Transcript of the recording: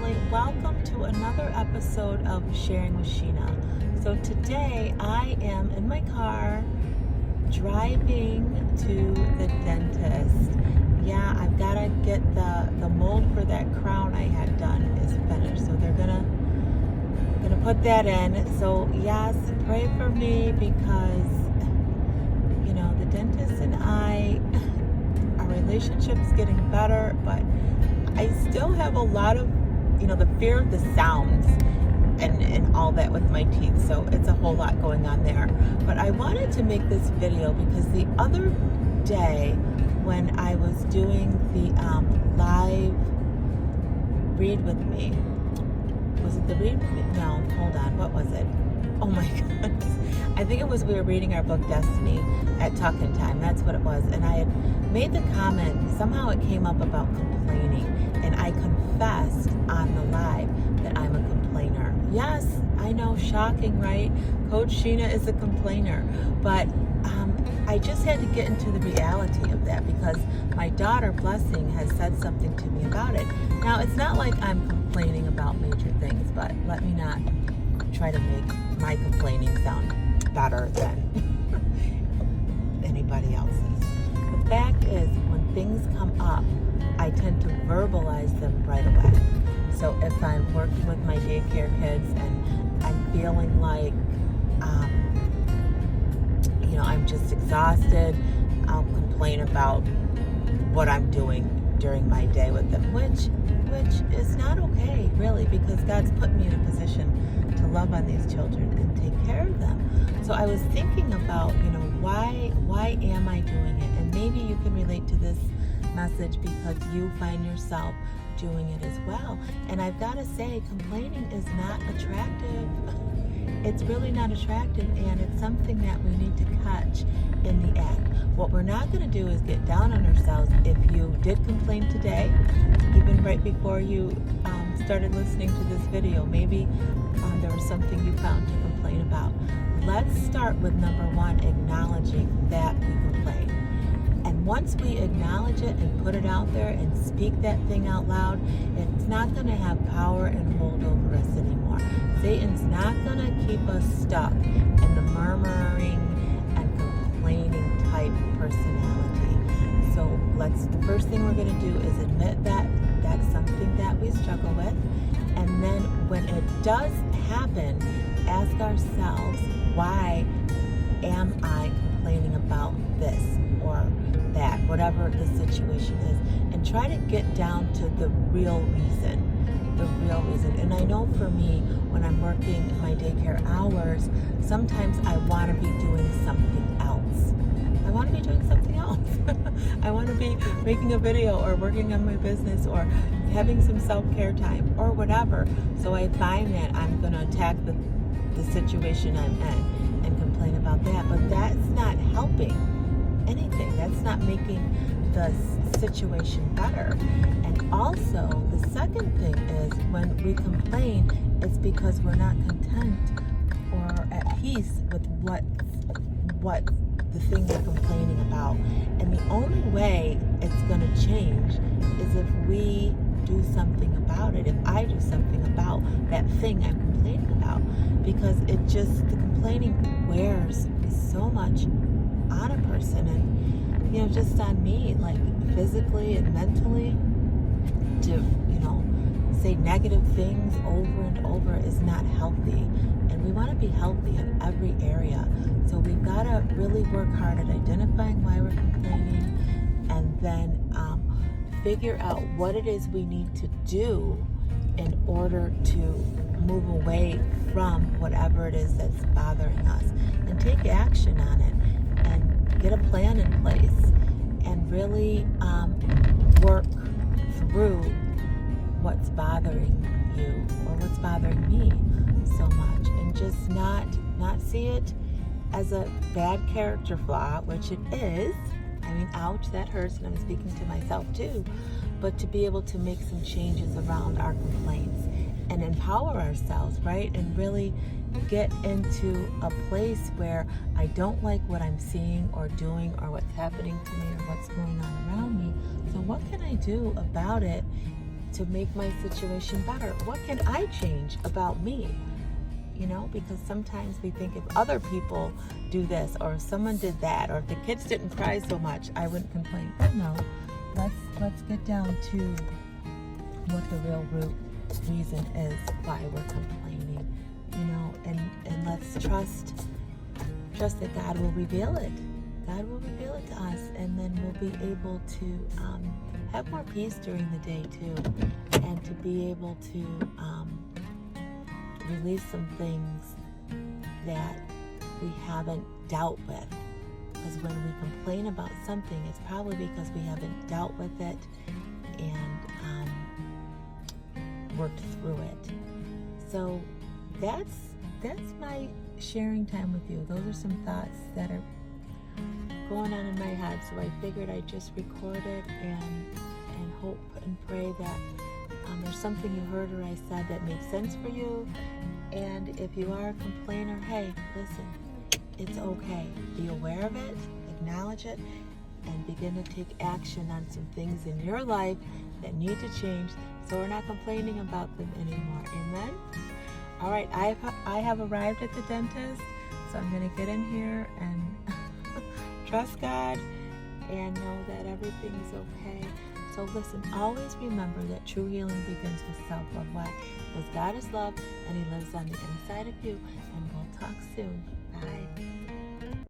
family. Welcome to another episode of Sharing with Shena. So today I am in my car driving to the dentist. Yeah, I've got to get the mold for that crown I had done is finished. So they're gonna put that in. So yes, pray for me because the dentist and I, our relationship's getting better, but I still have a lot of, the fear of the sounds and all that with my teeth. So it's a whole lot going on there. But I wanted to make this video because the other day when I was doing the live read with me, was it the read with me? No, hold on. What was it? Oh my goodness. I think it was we were reading our book Destiny at Talkin' Time. That's what it was. And I had made the comment, somehow it came up about complaining. And I confessed on the live that I'm a complainer. Yes, I know, shocking, right? Coach Shena is a complainer. But I just had to get into the reality of that because my daughter, Blessing, has said something to me about it. Now, it's not like I'm complaining about major things, but let me not try to make my complaining sound better than anybody else's. The fact is, when things come up, I tend to verbalize them right away. So if I'm working with my daycare kids and I'm feeling like, I'm just exhausted, I'll complain about what I'm doing during my day with them, which is not okay, really, because God's put me in a position to love on these children and take care of them. So I was thinking about, why am I doing it? And maybe you can relate to this message because you find yourself doing it as well. And I've got to say, complaining is not attractive. It's really not attractive, and it's something that we need to catch in the act. What we're not going to do is get down on ourselves. If you did complain today, even right before you started listening to this video, maybe there was something you found to complain about. Let's start with number one, acknowledging that we complain. And once we acknowledge it and put it out there and speak that thing out loud, it's not going to have power and hold over us anymore. Satan's not going to keep us stuck in the murmuring and complaining type personality. So the first thing we're going to do is admit that that's something that we struggle with. And then when it does happen, ask ourselves, why am I complaining about this or that, whatever the situation is, and try to get down to the real reason. And I know for me, when I'm working my daycare hours, sometimes I want to be doing something else. I want to be making a video or working on my business or having some self-care time or whatever. So I find that I'm going to attack the situation I'm in and complain about that. But that's not helping anything. That's not making the situation better. And also, the second thing is when we complain, it's because we're not content or at peace with what the thing we're complaining about. And the only way it's going to change is if we do something about it. If I do something about that thing I'm complaining about, because the complaining wears so much on a person, and just on me, like physically and mentally, to say negative things over and over is not healthy. And we want to be healthy in every area. So we've got to really work hard at identifying why we're complaining, and then figure out what it is we need to do in order to move away from whatever it is that's bothering us, and take action on it, and get a plan in place, and really work through what's bothering you or what's bothering me so much, and just not see it as a bad character flaw, which it is. I mean, ouch, that hurts, and I'm speaking to myself too. But to be able to make some changes around our complaints and empower ourselves, right? And really get into a place where I don't like what I'm seeing or doing or what's happening to me or what's going on around me. So what can I do about it to make my situation better? What can I change about me? Because sometimes we think if other people do this, or if someone did that, or if the kids didn't cry so much, I wouldn't complain. But no, let's get down to what the real root reason is why we're complaining, and let's trust that God will reveal it. God will reveal it to us, and then we'll be able to have more peace during the day too, and to be able to release some things that we haven't dealt with. Because when we complain about something, it's probably because we haven't dealt with it and worked through it. So that's my sharing time with you. Those are some thoughts that are going on in my head. So I figured I'd just record it and hope and pray that there's something you heard or I said that makes sense for you. And if you are a complainer, hey, listen, it's okay. Be aware of it, acknowledge it, and begin to take action on some things in your life that need to change, so we're not complaining about them anymore. Amen? All right, I have arrived at the dentist, so I'm going to get in here and trust God and know that everything's okay. So listen, always remember that true healing begins with self-love. Why? Because God is love and He lives on the inside of you. And we'll talk soon. Bye.